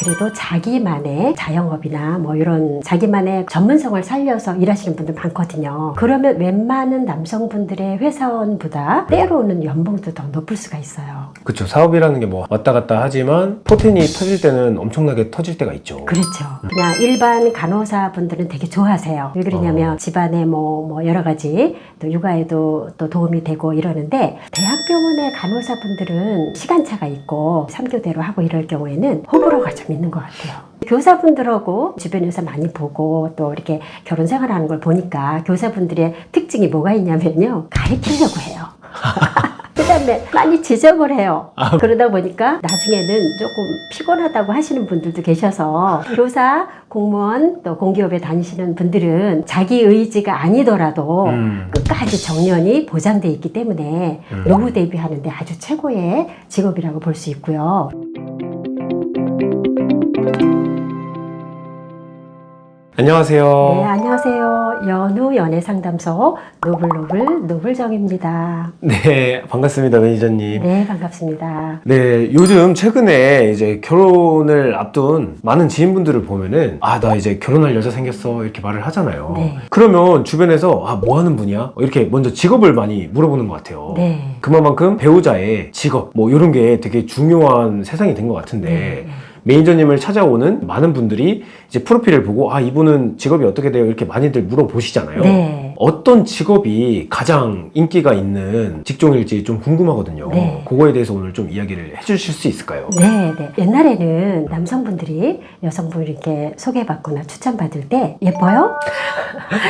그래도 자기만의 자영업이나 뭐 이런 자기만의 전문성을 살려서 일하시는 분들 많거든요. 그러면 웬만한 남성분들의 회사원보다 때로는 연봉도 더 높을 수가 있어요. 그쵸. 사업이라는 게 뭐 왔다 갔다 하지만 포텐이 터질 때는 엄청나게 터질 때가 있죠. 그렇죠. 그냥 일반 간호사분들은 되게 좋아하세요. 왜 그러냐면 집안에 뭐 여러 가지 또 육아에도 또 도움이 되고 이러는데, 대학병원의 간호사분들은 시간차가 있고 3교대로 하고 이럴 경우에는 호불호가 좀 있는 것 같아요. 교사분들하고 주변에서 많이 보고 또 이렇게 결혼 생활하는 걸 보니까 교사분들의 특징이 뭐가 있냐면요, 가르치려고 해요. 그 다음에 많이 지적을 해요. 그러다 보니까 나중에는 조금 피곤하다고 하시는 분들도 계셔서, 교사, 공무원, 또 공기업에 다니시는 분들은 자기 의지가 아니더라도 끝까지 정년이 보장돼 있기 때문에 노후 대비하는데 아주 최고의 직업이라고 볼 수 있고요. 안녕하세요. 네, 안녕하세요. 연우 연애상담소 노블정입니다. 네, 반갑습니다, 매니저님. 네, 반갑습니다. 네, 요즘 최근에 이제 결혼을 앞둔 많은 지인분들을 보면은 나 이제 결혼할 여자 생겼어 이렇게 말을 하잖아요. 네. 그러면 주변에서 뭐 하는 분이야? 이렇게 먼저 직업을 많이 물어보는 것 같아요. 네. 그만큼 배우자의 직업 뭐 이런 게 되게 중요한 세상이 된 것 같은데, 네. 매니저님을 찾아오는 많은 분들이 이제 프로필을 보고 이분은 직업이 어떻게 돼요? 이렇게 많이들 물어보시잖아요. 네. 어떤 직업이 가장 인기가 있는 직종일지 좀 궁금하거든요. 네. 그거에 대해서 오늘 좀 이야기를 해주실 수 있을까요? 네. 옛날에는 남성분들이 여성분을 이렇게 소개받거나 추천받을 때 예뻐요?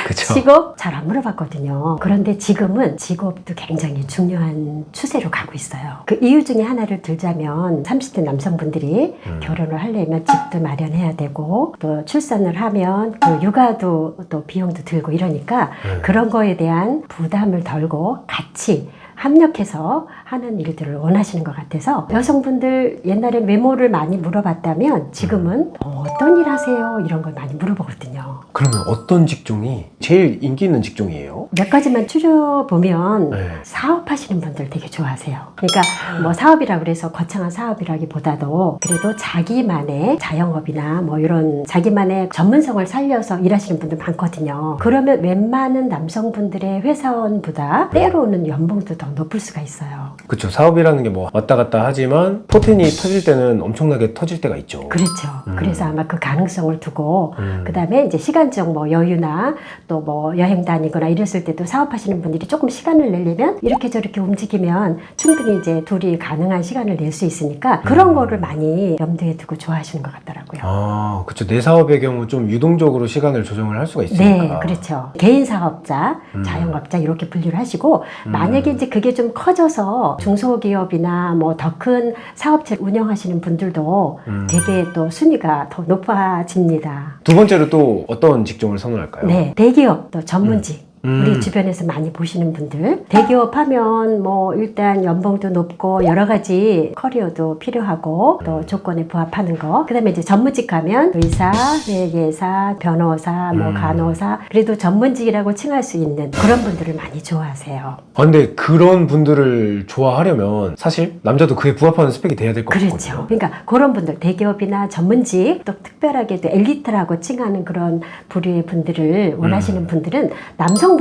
그쵸. 직업 잘 안 물어봤거든요. 그런데 지금은 직업도 굉장히 중요한 추세로 가고 있어요. 그 이유 중에 하나를 들자면, 30대 남성분들이 결혼을 하려면 집도 마련해야 되고, 또 출산을 하면 그 육아도 또 비용도 들고 이러니까 그런 거에 대한 부담을 덜고 같이 합력해서 하는 일들을 원하시는 것 같아서, 여성분들 옛날에 외모를 많이 물어봤다면 지금은 어떤 일 하세요? 이런 걸 많이 물어보거든요. 그러면 어떤 직종이 제일 인기 있는 직종이에요? 몇 가지만 추려보면 네. 사업하시는 분들 되게 좋아하세요. 그러니까 뭐 사업이라고 그래서 거창한 사업이라기보다도 그래도 자기만의 자영업이나 뭐 이런 자기만의 전문성을 살려서 일하시는 분들 많거든요. 그러면 웬만한 남성분들의 회사원보다 때로는 연봉도 더 높을 수가 있어요. 그쵸. 사업이라는 게 뭐 왔다 갔다 하지만 포텐이 터질 때는 엄청나게 터질 때가 있죠. 그렇죠. 그래서 아마 그 가능성을 두고 그 다음에 이제 시간적 뭐 여유나 또 뭐 여행 다니거나 이랬을 때도 사업하시는 분들이 조금 시간을 내려면 이렇게 저렇게 움직이면 충분히 이제 둘이 가능한 시간을 낼 수 있으니까 그런 거를 많이 염두에 두고 좋아하시는 것 같더라고요. 그쵸. 내 사업의 경우 좀 유동적으로 시간을 조정을 할 수가 있으니까. 네, 그렇죠. 개인 사업자, 자영업자 이렇게 분류를 하시고, 만약에 이제 그게 좀 커져서 중소기업이나 뭐 더 큰 사업체를 운영하시는 분들도 되게 또 순위가 더 높아집니다. 두 번째로 또 어떤 직종을 선호할까요? 네, 대기업 또 전문직. 우리 주변에서 많이 보시는 분들, 대기업 하면 뭐 일단 연봉도 높고 여러 가지 커리어도 필요하고 또 조건에 부합하는 거, 그 다음에 이제 전문직 가면 의사, 회계사, 변호사, 뭐 간호사, 그래도 전문직이라고 칭할 수 있는 그런 분들을 많이 좋아하세요. 근데 그런 분들을 좋아하려면 사실 남자도 그에 부합하는 스펙이 돼야 될 것 그렇죠. 같거든요. 그러니까 그런 분들, 대기업이나 전문직, 또 특별하게도 엘리트라고 칭하는 그런 부류의 분들을 원하시는 분들은 남성분들도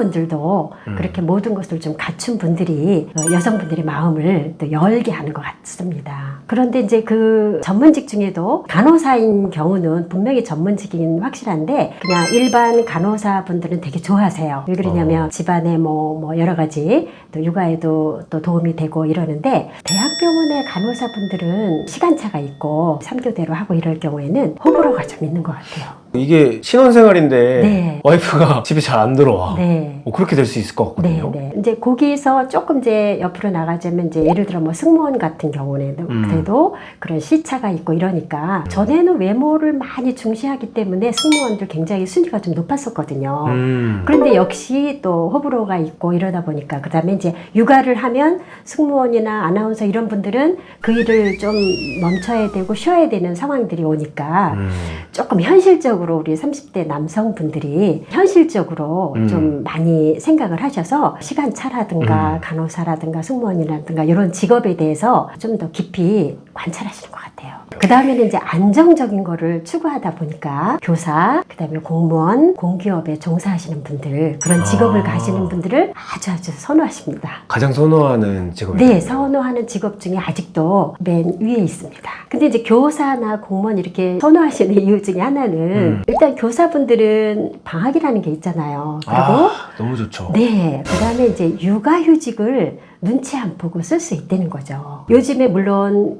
그렇게 모든 것을 좀 갖춘 분들이 여성분들의 마음을 또 열게 하는 것 같습니다. 그런데 이제 그 전문직 중에도 간호사인 경우는 분명히 전문직인 확실한데, 그냥 일반 간호사분들은 되게 좋아하세요. 왜 그러냐면 집안에 뭐 여러 가지 또 육아에도 또 도움이 되고 이러는데, 대학병원의 간호사분들은 시간차가 있고 3교대로 하고 이럴 경우에는 호불호가 좀 있는 것 같아요. 이게 신혼생활인데 네. 와이프가 집에 잘 안 들어와. 네. 그렇게 될 수 있을 것 같거든요. 네. 이제 거기서 조금 이제 옆으로 나가자면, 이제 예를 들어 뭐 승무원 같은 경우에는 그래도 그런 시차가 있고 이러니까, 전에는 외모를 많이 중시하기 때문에 승무원들 굉장히 순위가 좀 높았었거든요. 그런데 역시 또 호불호가 있고 이러다 보니까, 그 다음에 이제 육아를 하면 승무원이나 아나운서 이런 분들은 그 일을 좀 멈춰야 되고 쉬어야 되는 상황들이 오니까 조금 현실적으로 우리 30대 남성분들이 현실적으로 좀 많이 생각을 하셔서 시간차라든가 간호사라든가 승무원이라든가 이런 직업에 대해서 좀 더 깊이 관찰하시는 것 같아요. 그 다음에는 이제 안정적인 거를 추구하다 보니까 교사, 그 다음에 공무원, 공기업에 종사하시는 분들, 그런 직업을 가시는 분들을 아주 선호하십니다. 가장 선호하는 직업이 네, 선호하는 직업 중에 아직도 맨 위에 있습니다. 근데 이제 교사나 공무원 이렇게 선호하시는 이유 중에 하나는 일단 교사분들은 방학이라는 게 있잖아요. 그리고 너무 좋죠. 네, 그 다음에 이제 육아휴직을 눈치 안 보고 쓸 수 있다는 거죠. 요즘에 물론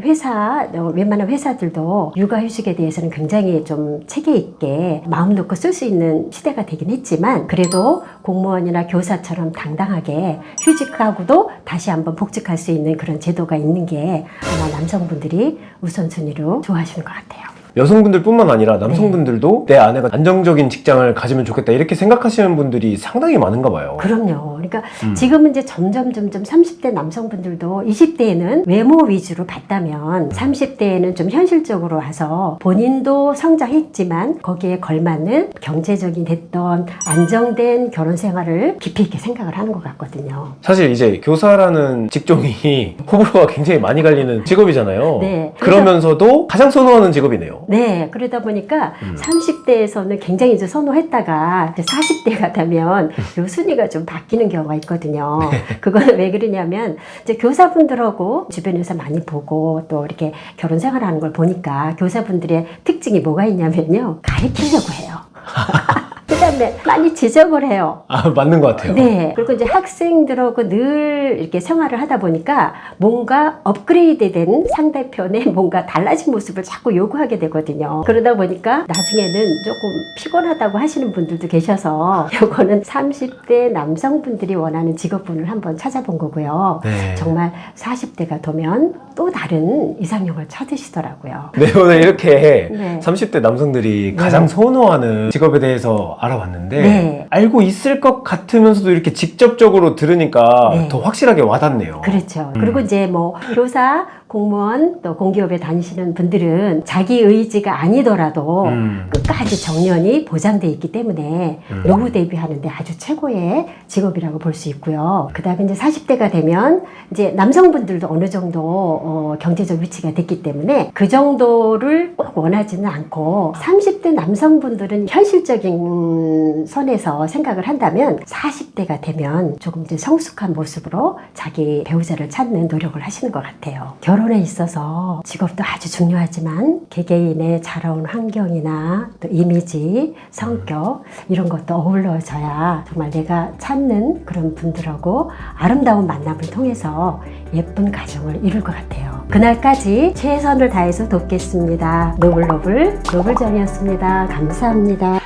웬만한 회사들도 육아휴직에 대해서는 굉장히 좀 체계 있게 마음 놓고 쓸 수 있는 시대가 되긴 했지만 그래도 공무원이나 교사처럼 당당하게 휴직하고도 다시 한번 복직할 수 있는 그런 제도가 있는 게 아마 남성분들이 우선순위로 좋아하시는 것 같아요. 여성분들뿐만 아니라 남성분들도 내 아내가 안정적인 직장을 가지면 좋겠다 이렇게 생각하시는 분들이 상당히 많은가 봐요. 그럼요. 그러니까 지금은 이제 점점 30대 남성분들도 20대에는 외모 위주로 봤다면 30대에는 좀 현실적으로 와서 본인도 성장했지만 거기에 걸맞는 경제적인 됐던 안정된 결혼 생활을 깊이 있게 생각을 하는 것 같거든요. 사실 이제 교사라는 직종이 호불호가 굉장히 많이 갈리는 직업이잖아요. 네. 그러면서도 가장 선호하는 직업이네요. 네, 그러다 보니까 30대에서는 굉장히 이제 선호했다가 이제 40대가 되면 요 순위가 좀 바뀌는 경우가 있거든요. 그거는 왜 그러냐면 이제 교사분들하고 주변에서 많이 보고 또 이렇게 결혼 생활하는 걸 보니까 교사분들의 특징이 뭐가 있냐면요. 가르치려고 해요. 그 다음에 많이 지적을 해요. 맞는 것 같아요. 네. 그리고 이제 학생들하고 늘 이렇게 생활을 하다 보니까 뭔가 업그레이드된 상대편의 뭔가 달라진 모습을 자꾸 요구하게 되거든요. 그러다 보니까 나중에는 조금 피곤하다고 하시는 분들도 계셔서 요거는 30대 남성분들이 원하는 직업군을 한번 찾아본 거고요. 네. 정말 40대가 되면 또 다른 이상형을 찾으시더라고요. 네, 오늘 이렇게 네. 30대 남성들이 가장 선호하는 직업에 대해서 알아봤는데 네. 알고 있을 것 같으면서도 이렇게 직접적으로 들으니까 네. 더 확실하게 와닿네요. 그렇죠. 그리고 이제 뭐 교사, 공무원, 또 공기업에 다니시는 분들은 자기 의지가 아니더라도 끝까지 정년이 보장돼 있기 때문에 노후 대비하는데 아주 최고의 직업이라고 볼 수 있고요. 그 다음에 이제 40대가 되면 이제 남성분들도 어느 정도 경제적 위치가 됐기 때문에 그 정도를 꼭 원하지는 않고 30대 남성분들은 현실적인 선에서 생각을 한다면 40대가 되면 조금 이제 성숙한 모습으로 자기 배우자를 찾는 노력을 하시는 것 같아요. 결혼에 있어서 직업도 아주 중요하지만 개개인의 자라온 환경이나 또 이미지, 성격 이런 것도 어우러져야 정말 내가 찾는 그런 분들하고 아름다운 만남을 통해서 예쁜 가정을 이룰 것 같아요. 그날까지 최선을 다해서 돕겠습니다. 노블정이었습니다. 감사합니다.